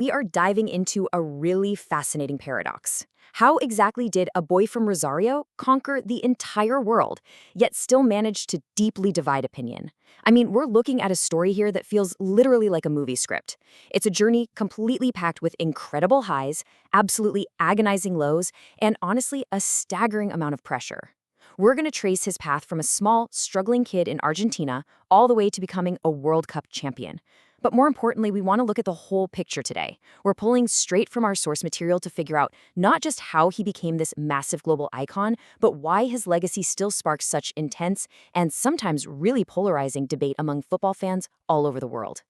we are diving into a really fascinating paradox. How exactly did a boy from Rosario conquer the entire world, yet still manage to deeply divide opinion? I mean, we're looking at a story here that feels literally like a movie script. It's a journey completely packed with incredible highs, absolutely agonizing lows, and honestly, a staggering amount of pressure. We're going to trace his path from a small, struggling kid in Argentina all the way to becoming a World Cup champion. But more importantly, we want to look at the whole picture today. We're pulling straight from our source material to figure out not just how he became this massive global icon, but why his legacy still sparks such intense and sometimes really polarizing debate among football fans all over the world.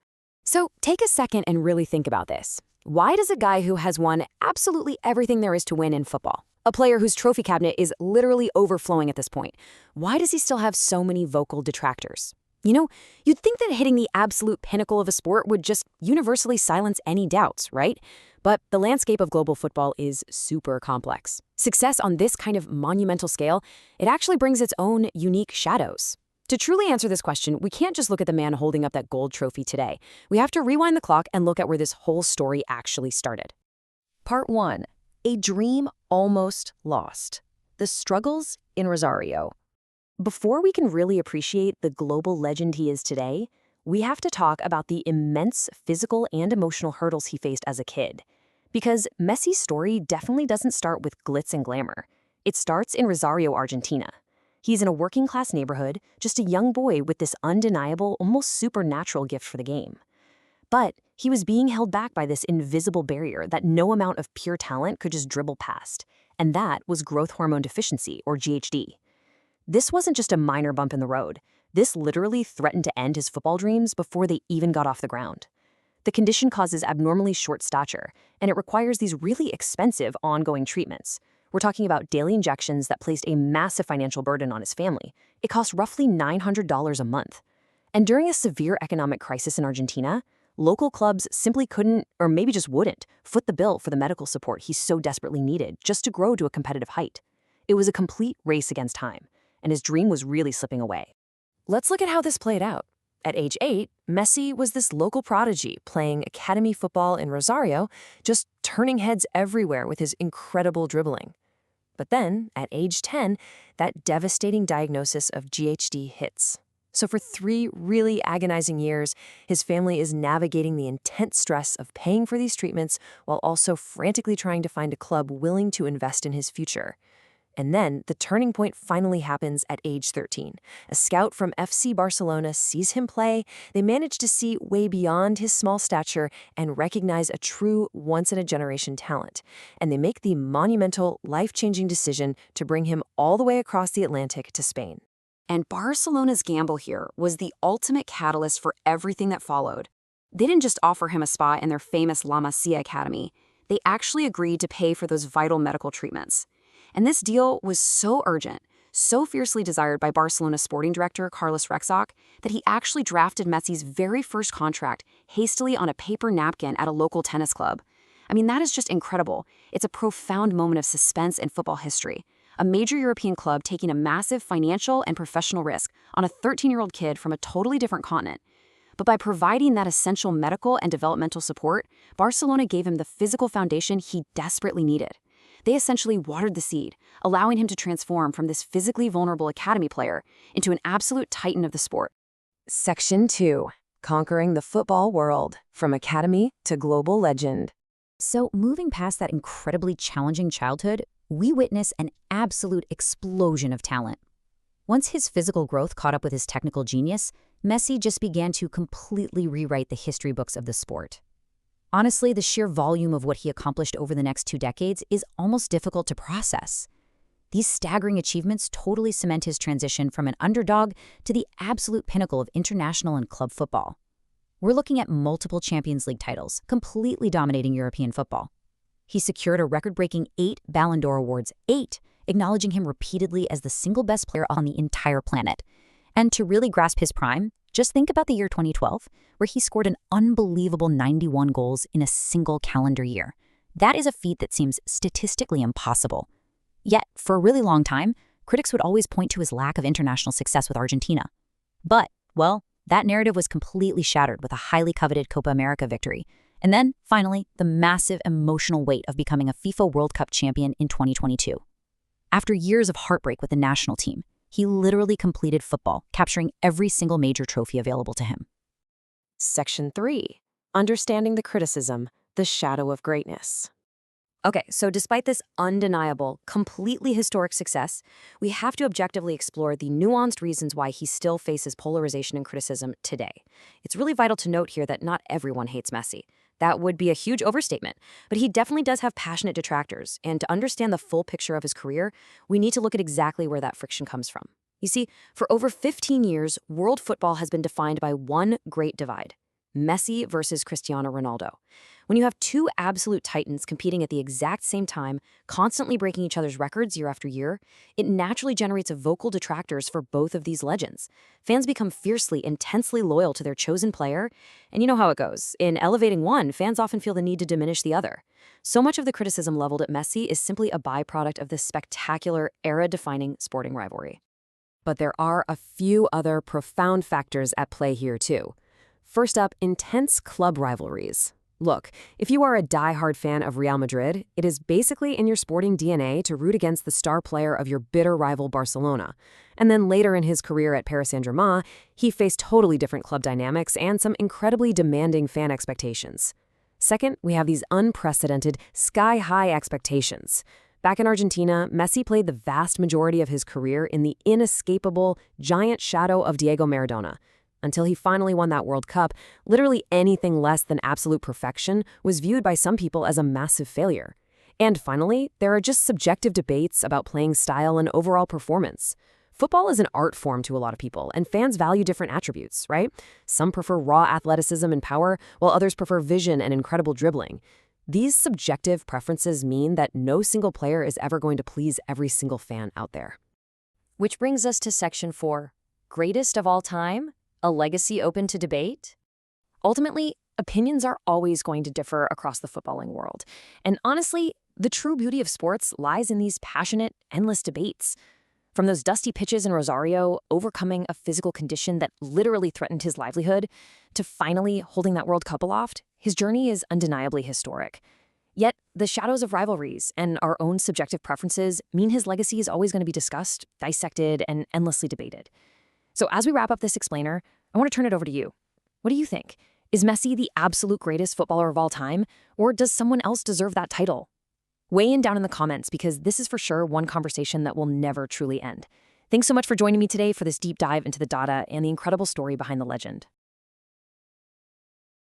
So take a second and really think about this. Why does a guy who has won absolutely everything there is to win in football, a player whose trophy cabinet is literally overflowing at this point, why does he still have so many vocal detractors? You know, you'd think that hitting the absolute pinnacle of a sport would just universally silence any doubts, right? But the landscape of global football is super complex. Success on this kind of monumental scale, it actually brings its own unique shadows. To truly answer this question, we can't just look at the man holding up that gold trophy today. We have to rewind the clock and look at where this whole story actually started. Part 1. A dream almost lost. The struggles in Rosario. Before we can really appreciate the global legend he is today, we have to talk about the immense physical and emotional hurdles he faced as a kid. Because Messi's story definitely doesn't start with glitz and glamour. It starts in Rosario, Argentina. He's in a working-class neighborhood, just a young boy with this undeniable, almost supernatural gift for the game. But he was being held back by this invisible barrier that no amount of pure talent could just dribble past, and that was growth hormone deficiency, or GHD. This wasn't just a minor bump in the road. This literally threatened to end his football dreams before they even got off the ground. The condition causes abnormally short stature, and it requires these really expensive ongoing treatments. We're talking about daily injections that placed a massive financial burden on his family. It cost roughly $900 a month. And during a severe economic crisis in Argentina, local clubs simply couldn't, or maybe just wouldn't, foot the bill for the medical support he so desperately needed just to grow to a competitive height. It was a complete race against time, and his dream was really slipping away. Let's look at how this played out. At age 8, Messi was this local prodigy playing academy football in Rosario, just turning heads everywhere with his incredible dribbling. But then, at age 10, that devastating diagnosis of GHD hits. So for 3 really agonizing years, his family is navigating the intense stress of paying for these treatments while also frantically trying to find a club willing to invest in his future. And then the turning point finally happens at age 13. A scout from FC Barcelona sees him play. They manage to see way beyond his small stature and recognize a true once-in-a-generation talent. And they make the monumental, life-changing decision to bring him all the way across the Atlantic to Spain. And Barcelona's gamble here was the ultimate catalyst for everything that followed. They didn't just offer him a spot in their famous La Masia Academy. They actually agreed to pay for those vital medical treatments. And this deal was so urgent, so fiercely desired by Barcelona sporting director Carlos Rexach, that he actually drafted Messi's very first contract hastily on a paper napkin at a local tennis club. I mean, that is just incredible. It's a profound moment of suspense in football history. A major European club taking a massive financial and professional risk on a 13-year-old kid from a totally different continent. But by providing that essential medical and developmental support, Barcelona gave him the physical foundation he desperately needed. They essentially watered the seed, allowing him to transform from this physically vulnerable academy player into an absolute titan of the sport. Section 2. Conquering the football world, from academy to global legend. So moving past that incredibly challenging childhood, we witness an absolute explosion of talent. Once his physical growth caught up with his technical genius, Messi just began to completely rewrite the history books of the sport. Honestly, the sheer volume of what he accomplished over the next 2 decades is almost difficult to process. These staggering achievements totally cement his transition from an underdog to the absolute pinnacle of international and club football. We're looking at multiple Champions League titles, completely dominating European football. He secured a record-breaking 8 Ballon d'Or awards, 8, acknowledging him repeatedly as the single best player on the entire planet. And to really grasp his prime, just think about the year 2012, where he scored an unbelievable 91 goals in a single calendar year. That is a feat that seems statistically impossible. Yet, for a really long time, critics would always point to his lack of international success with Argentina. But, well, that narrative was completely shattered with a highly coveted Copa America victory, And then, finally, the massive emotional weight of becoming a FIFA World Cup champion in 2022. After years of heartbreak with the national team, he literally completed football, capturing every single major trophy available to him. Section 3. Understanding the criticism, the shadow of greatness. Okay, so despite this undeniable, completely historic success, we have to objectively explore the nuanced reasons why he still faces polarization and criticism today. It's really vital to note here that not everyone hates Messi. That would be a huge overstatement, but he definitely does have passionate detractors, and to understand the full picture of his career, we need to look at exactly where that friction comes from. You see, for over 15 years, world football has been defined by one great divide: Messi versus Cristiano Ronaldo. When you have two absolute titans competing at the exact same time, constantly breaking each other's records year after year, it naturally generates a vocal detractors for both of these legends. Fans become fiercely, intensely loyal to their chosen player, and you know how it goes. In elevating one, fans often feel the need to diminish the other. So much of the criticism leveled at Messi is simply a byproduct of this spectacular, era-defining sporting rivalry. But there are a few other profound factors at play here too. First up, intense club rivalries. Look, if you are a die-hard fan of Real Madrid, it is basically in your sporting DNA to root against the star player of your bitter rival Barcelona. And then later in his career at Paris Saint-Germain, he faced totally different club dynamics and some incredibly demanding fan expectations. Second, we have these unprecedented, sky-high expectations. Back in Argentina, Messi played the vast majority of his career in the inescapable, giant shadow of Diego Maradona. Until he finally won that World Cup, literally anything less than absolute perfection was viewed by some people as a massive failure. And finally, there are just subjective debates about playing style and overall performance. Football is an art form to a lot of people, and fans value different attributes, right? Some prefer raw athleticism and power, while others prefer vision and incredible dribbling. These subjective preferences mean that no single player is ever going to please every single fan out there. Which brings us to Section 4, Greatest of All Time? A legacy open to debate? Ultimately, opinions are always going to differ across the footballing world. And honestly, the true beauty of sports lies in these passionate, endless debates. From those dusty pitches in Rosario, overcoming a physical condition that literally threatened his livelihood, to finally holding that World Cup aloft, his journey is undeniably historic. Yet, the shadows of rivalries and our own subjective preferences mean his legacy is always going to be discussed, dissected, and endlessly debated. So as we wrap up this explainer, I want to turn it over to you. What do you think? Is Messi the absolute greatest footballer of all time, or does someone else deserve that title? Weigh in down in the comments, because this is for sure one conversation that will never truly end. Thanks so much for joining me today for this deep dive into the data and the incredible story behind the legend.